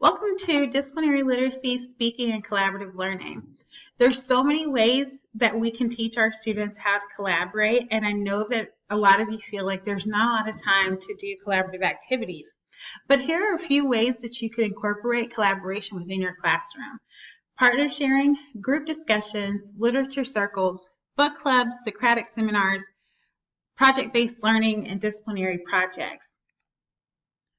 Welcome to Disciplinary Literacy, Speaking, and Collaborative Learning. There's so many ways that we can teach our students how to collaborate, and I know that a lot of you feel like there's not a lot of time to do collaborative activities. But here are a few ways that you can incorporate collaboration within your classroom. Partner sharing, group discussions, literature circles, book clubs, Socratic seminars, project-based learning, and disciplinary projects.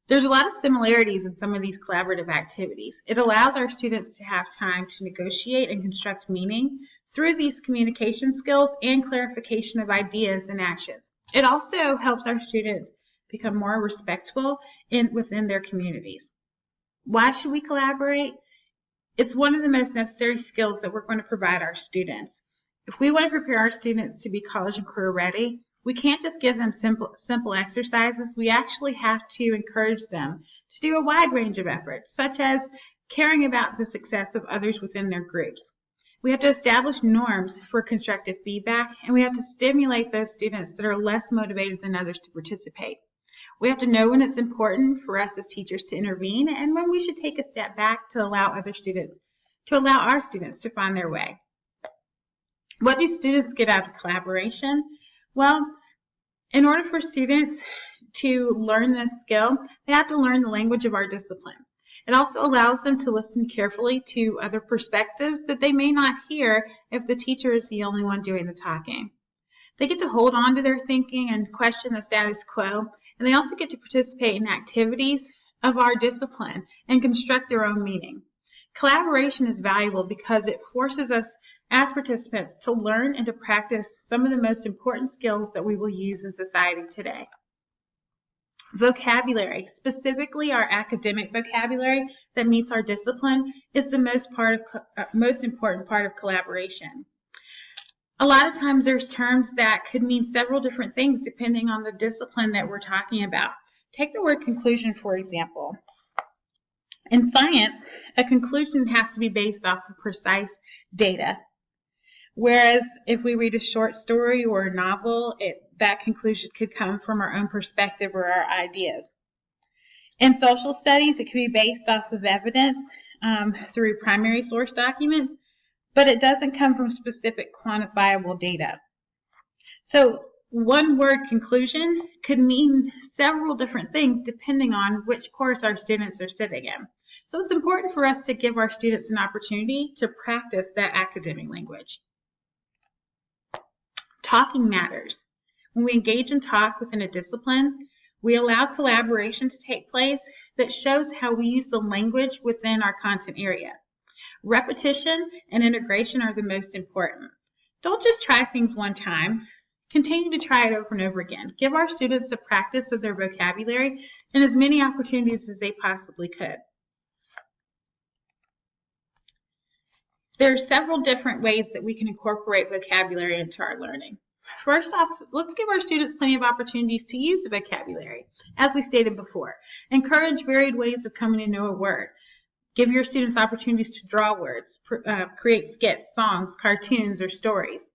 There's a lot of similarities in some of these collaborative activities. It allows our students to have time to negotiate and construct meaning through these communication skills and clarification of ideas and actions. It also helps our students become more respectful within their communities. Why should we collaborate? It's one of the most necessary skills that we're going to provide our students. If we want to prepare our students to be college and career ready, we can't just give them simple exercises. We actually have to encourage them to do a wide range of efforts, such as caring about the success of others within their groups. We have to establish norms for constructive feedback, and we have to stimulate those students that are less motivated than others to participate. We have to know when it's important for us as teachers to intervene and when we should take a step back to allow our students to find their way. What do students get out of collaboration? Well, in order for students to learn this skill, they have to learn the language of our discipline. It also allows them to listen carefully to other perspectives that they may not hear if the teacher is the only one doing the talking. They get to hold on to their thinking and question the status quo, and they also get to participate in activities of our discipline and construct their own meaning. Collaboration is valuable because it forces us as participants to learn and to practice some of the most important skills that we will use in society today. Vocabulary, specifically our academic vocabulary that meets our discipline, is the most important part of collaboration. A lot of times there's terms that could mean several different things depending on the discipline that we're talking about. Take the word conclusion, for example. In science, a conclusion has to be based off of precise data. Whereas if we read a short story or a novel, that conclusion could come from our own perspective or our ideas. In social studies, it could be based off of evidence through primary source documents, but it doesn't come from specific quantifiable data. So one word conclusion could mean several different things depending on which course our students are sitting in. So it's important for us to give our students an opportunity to practice that academic language. Talking matters. When we engage in talk within a discipline, we allow collaboration to take place that shows how we use the language within our content area. Repetition and integration are the most important. Don't just try things one time. Continue to try it over and over again. Give our students the practice of their vocabulary and as many opportunities as they possibly could. There are several different ways that we can incorporate vocabulary into our learning. First off, let's give our students plenty of opportunities to use the vocabulary. As we stated before, encourage varied ways of coming to know a word. Give your students opportunities to draw words, create skits, songs, cartoons, or stories.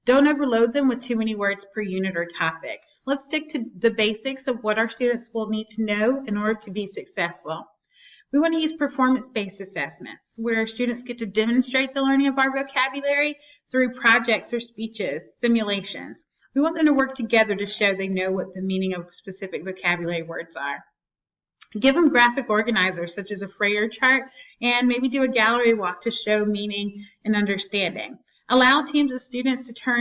Don't overload them with too many words per unit or topic. Let's stick to the basics of what our students will need to know in order to be successful. We want to use performance-based assessments, where students get to demonstrate the learning of our vocabulary through projects or speeches, simulations. We want them to work together to show they know what the meaning of specific vocabulary words are. Give them graphic organizers such as a Frayer chart and maybe do a gallery walk to show meaning and understanding. Allow teams of students to take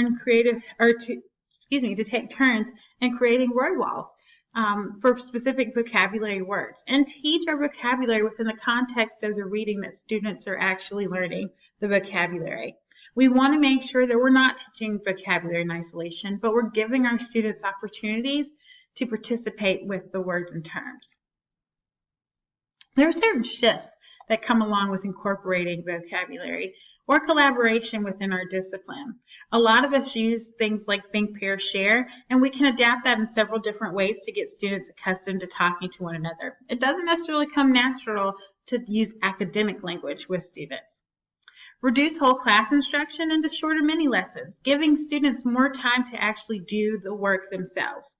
turns in creating word walls for specific vocabulary words, and teach our vocabulary within the context of the reading that students are actually learning the vocabulary. We want to make sure that we're not teaching vocabulary in isolation, but we're giving our students opportunities to participate with the words and terms. There are certain shifts that come along with incorporating vocabulary or collaboration within our discipline. A lot of us use things like think, pair, share, and we can adapt that in several different ways to get students accustomed to talking to one another. It doesn't necessarily come natural to use academic language with students. Reduce whole class instruction into shorter mini lessons, giving students more time to actually do the work themselves.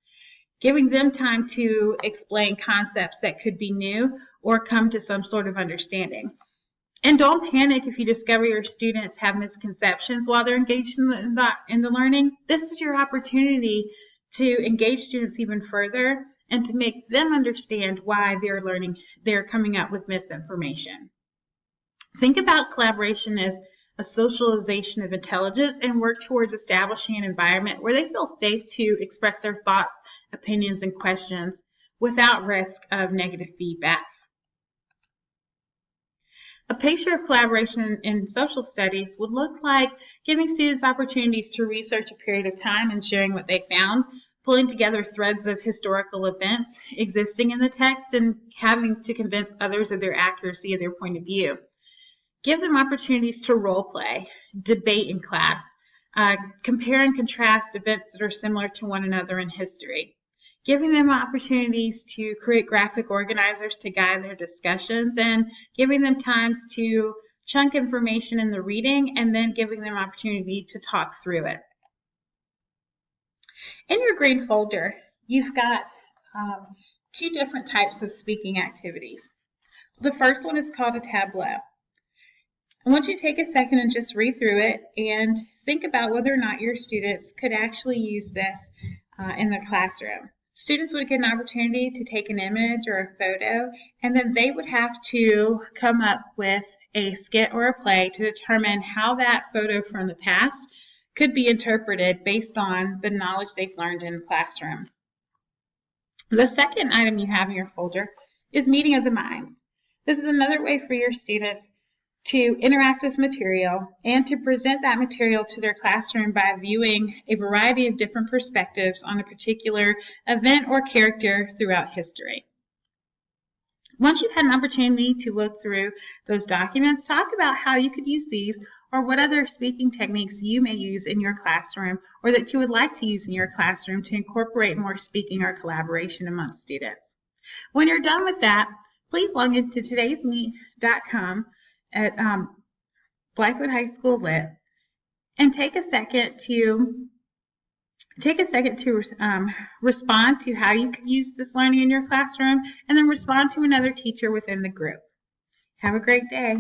giving them time to explain concepts that could be new or come to some sort of understanding. And don't panic if you discover your students have misconceptions while they're engaged in the learning. This is your opportunity to engage students even further and to make them understand why they're coming up with misinformation. Think about collaboration as a socialization of intelligence and work towards establishing an environment where they feel safe to express their thoughts, opinions, and questions without risk of negative feedback. A picture of collaboration in social studies would look like giving students opportunities to research a period of time and sharing what they found, pulling together threads of historical events existing in the text, and having to convince others of their accuracy of their point of view. Give them opportunities to role play, debate in class, compare and contrast events that are similar to one another in history. Giving them opportunities to create graphic organizers to guide their discussions, and giving them times to chunk information in the reading, and then giving them opportunity to talk through it. In your green folder, you've got two different types of speaking activities. The first one is called a tableau. I want you to take a second and just read through it and think about whether or not your students could actually use this in the classroom. Students would get an opportunity to take an image or a photo, and then they would have to come up with a skit or a play to determine how that photo from the past could be interpreted based on the knowledge they've learned in the classroom. The second item you have in your folder is meeting of the minds. This is another way for your students to interact with material and to present that material to their classroom by viewing a variety of different perspectives on a particular event or character throughout history. Once you've had an opportunity to look through those documents, talk about how you could use these or what other speaking techniques you may use in your classroom or that you would like to use in your classroom to incorporate more speaking or collaboration amongst students. When you're done with that, please log into todaysmeet.com at Blythewood High School Lit and take a second to respond to how you could use this learning in your classroom, and then respond to another teacher within the group. Have a great day.